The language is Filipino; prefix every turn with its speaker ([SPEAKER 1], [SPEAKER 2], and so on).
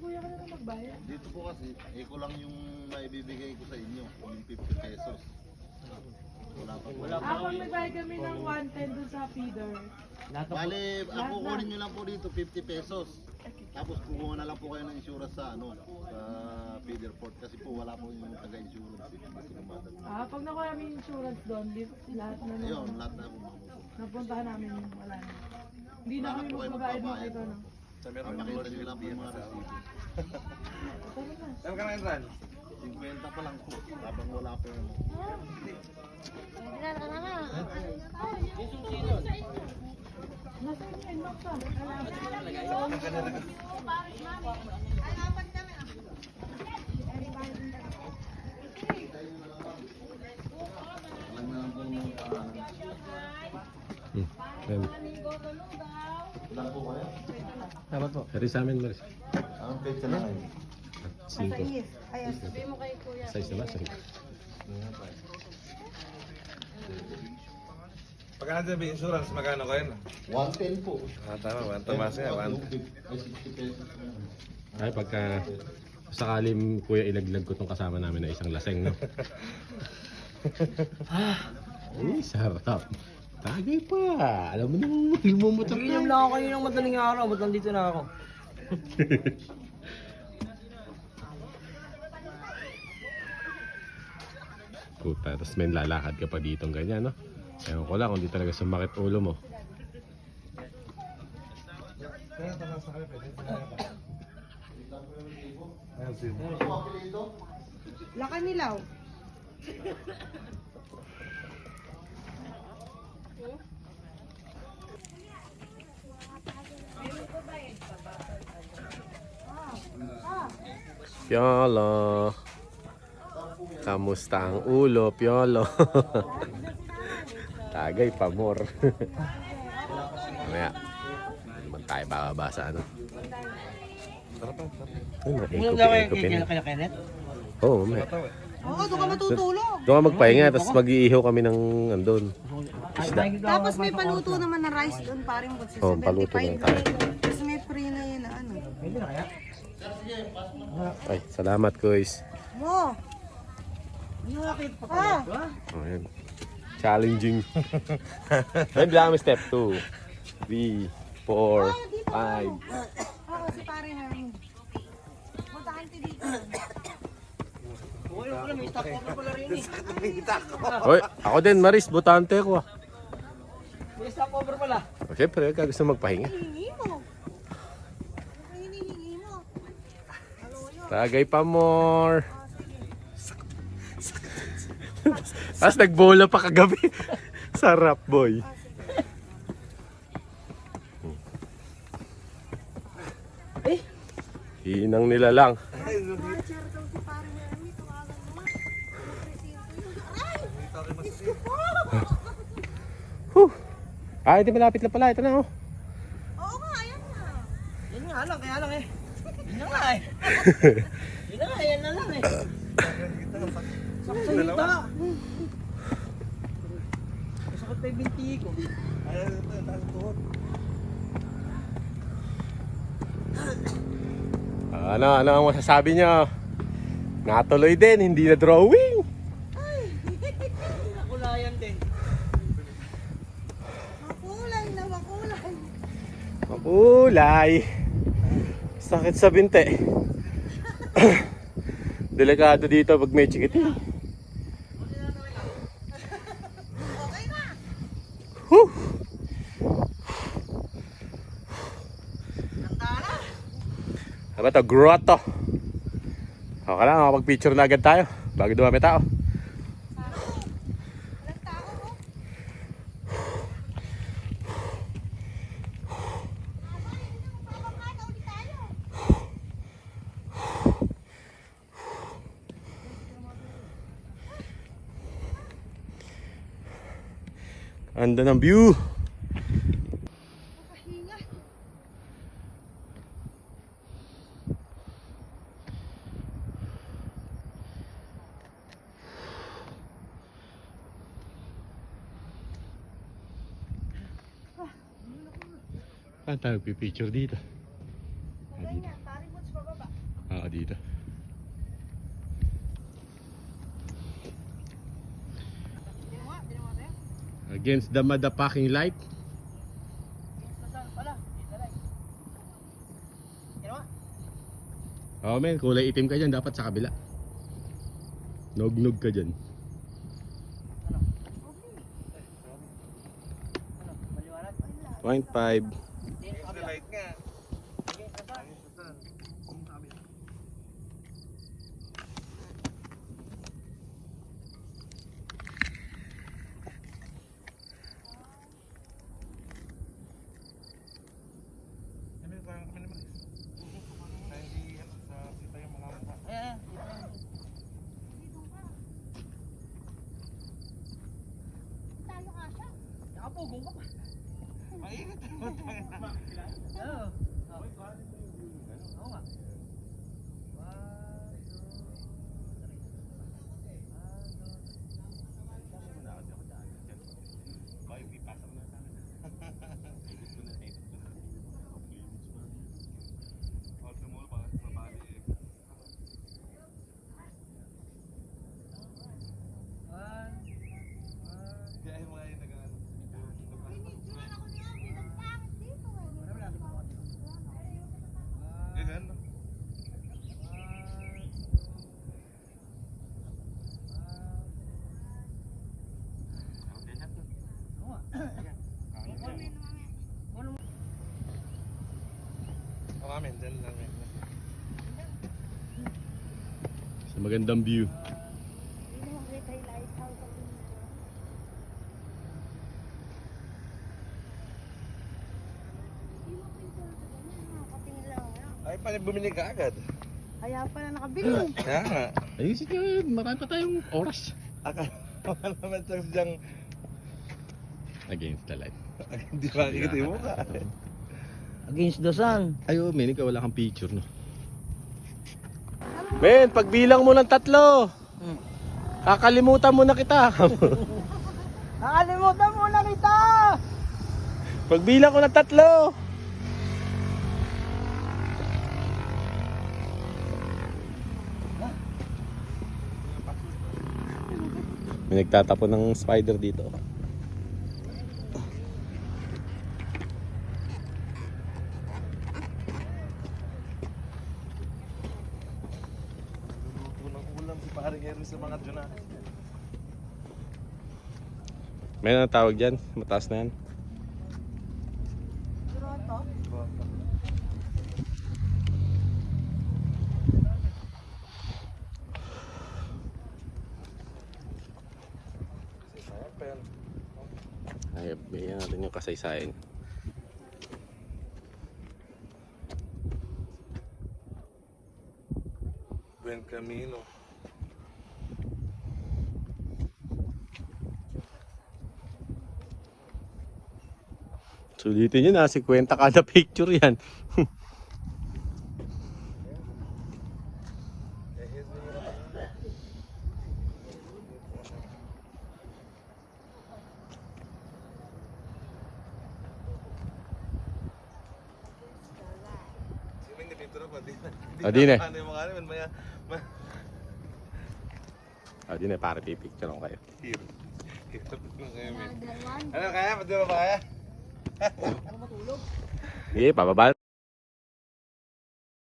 [SPEAKER 1] kuya ka na magbayad.
[SPEAKER 2] Dito po kasi, ko lang yung maibibigay ko sa inyo, yung 50 pesos. Wala pa po.
[SPEAKER 1] Pag nagbayad kami ng 110 dun sa feeder.
[SPEAKER 2] Bale, ako kunin nyo lang po dito 50 pesos. Tapos kukuha na lang po kayo ng insurance sa sa feeder port kasi po wala po yung taga-insurance.
[SPEAKER 1] Pag nakuha namin yung insurance doon, lahat na
[SPEAKER 2] Ayun,
[SPEAKER 1] naman.
[SPEAKER 2] lahat na po.
[SPEAKER 1] Napuntahan namin yung wala na. Hindi na kami magbabayad ng ito, no?
[SPEAKER 2] Pakita nyo lang po yung mga resibo.
[SPEAKER 1] Tara na.
[SPEAKER 3] Saan ka na Enran?
[SPEAKER 2] 50 pa lang po, habang wala po yung
[SPEAKER 1] Nasa inyo, inbox ka.
[SPEAKER 2] Ilan po kayo?
[SPEAKER 4] Dapat po. Pero sa amin, Maris.
[SPEAKER 2] Ang pizza na kayo?
[SPEAKER 4] 5.
[SPEAKER 1] Sabi mo kay kuya.
[SPEAKER 4] Size na ba? Sorry.
[SPEAKER 3] Pagka natin insurance, magkano ko yun?
[SPEAKER 2] 110 po.
[SPEAKER 3] Tama, tumas nga.
[SPEAKER 2] Ay, 60 pesos.
[SPEAKER 4] Ay, pagka sakalim kuya ilaglag ko tong kasama namin na isang laseng, no? Ay, sarap. Tagay pa. Alam mo naman, ilmumutok ka.
[SPEAKER 5] Inom lang ako kayo ng madaling araw, ba't nandito na ako?
[SPEAKER 4] Puta, tapos may lalakad ka pa dito ng ganyan, no? Ewan ko lang kung di talaga sumakit ulo mo.
[SPEAKER 1] Lakan nilaw.
[SPEAKER 4] Piolo. Kamusta ang ulo, Piolo? Tagay pa more. Mamaya. Hindi naman tayo babasa, ano?
[SPEAKER 5] Ano daw kayo kaya Kenneth?
[SPEAKER 4] Oo, mamaya.
[SPEAKER 1] Oo, doon ka matutulog.
[SPEAKER 4] Doon ka magpahinga, tapos mag-iihaw kami ng andun.
[SPEAKER 1] Tapos may paluto naman na rice doon, parang kung
[SPEAKER 4] Oo, paluto na tayo.
[SPEAKER 1] Tapos may free na yun na ano.
[SPEAKER 5] Pwede na kaya?
[SPEAKER 4] Ay, salamat, guys.
[SPEAKER 1] Mo!
[SPEAKER 5] Ano nakit pa
[SPEAKER 1] Ah!
[SPEAKER 4] Oh, yan. Challenging. Ayun, bilang kami step 2, 3, 4, 5.
[SPEAKER 1] Si pare namin. Punta kayo dito.
[SPEAKER 5] Okay, wala, may stock over pala rin eh.
[SPEAKER 4] Hoy, ako din, Maris, butante ko.
[SPEAKER 5] May stock over pala.
[SPEAKER 4] O, syempre, ka gusto magpahinga.
[SPEAKER 1] Hihingi mo. Ano hinihingi mo?
[SPEAKER 4] Tagay pa more. Tapos nagbola pa kagabi. Sarap, boy. Hinang nila lang. Ay, di malapit na pala. Ito na, oh.
[SPEAKER 1] Oo nga, ayan na.
[SPEAKER 5] Yan nga lang, kaya lang eh. Yan na nga eh. Yan na nga, yan na lang eh. Sakit sa hita. Sakit pa yung binti ko.
[SPEAKER 4] Ano ang masasabi niyo? Natuloy din, hindi na drawing.
[SPEAKER 5] Nakulayan din.
[SPEAKER 1] Makulay na makulay.
[SPEAKER 4] Makulay. Sakit sa binte. Delikado dito pag may chikiting.
[SPEAKER 1] Okay na.
[SPEAKER 4] Whew. Ano ba ito? Grotto. Okay lang, makapag-picture na agad tayo bago dumami tao.
[SPEAKER 1] Walang tao mo.
[SPEAKER 4] Ganda ng view.
[SPEAKER 1] Pahinga.
[SPEAKER 4] Saan tayo pipicture dito?
[SPEAKER 1] Ganyan, paring boots pababa.
[SPEAKER 4] dito. Against the motherfucking light. Oh men, kulay itim ka dyan, dapat sa kabila. Nog-nog ka dyan. Point 5.
[SPEAKER 3] Light nga.
[SPEAKER 5] Nakapugong ka pa. Mainit. Oo. Oo nga.
[SPEAKER 3] Amin, dyan lang yan.
[SPEAKER 4] Sa magandang view.
[SPEAKER 3] Ay, pala bumili ka agad.
[SPEAKER 1] Kaya pala nakabili.
[SPEAKER 3] Kaya nga.
[SPEAKER 4] Ayusin nyo, marami pa tayong oras.
[SPEAKER 3] Akala naman chance dyang
[SPEAKER 4] Against the light.
[SPEAKER 3] hindi makikita yung mukha.
[SPEAKER 5] Against the sun.
[SPEAKER 4] Ayo, men, ikaw wala kang picture, no? Men, pagbilang mo ng 3, kakalimutan mo na kita.
[SPEAKER 5] Nakalimutan mo na kita!
[SPEAKER 4] Pagbilang ko ng 3. May nagtatapon ng spider dito.
[SPEAKER 3] Unang ulam si paring Erwin sa mga Juna.
[SPEAKER 4] May ano tawag dyan? Mataas na yan. Ay, bigyan natin yung kasaysayan.
[SPEAKER 3] Buen Camino.
[SPEAKER 4] Sulitin nyo na, 50 kada picture yan. Di na.
[SPEAKER 3] Ano yung mga naman, maya.
[SPEAKER 4] Di na, para pipicture ko kayo.
[SPEAKER 3] Here. Ano kaya? Pwede ba kaya?
[SPEAKER 4] Sige, pababa.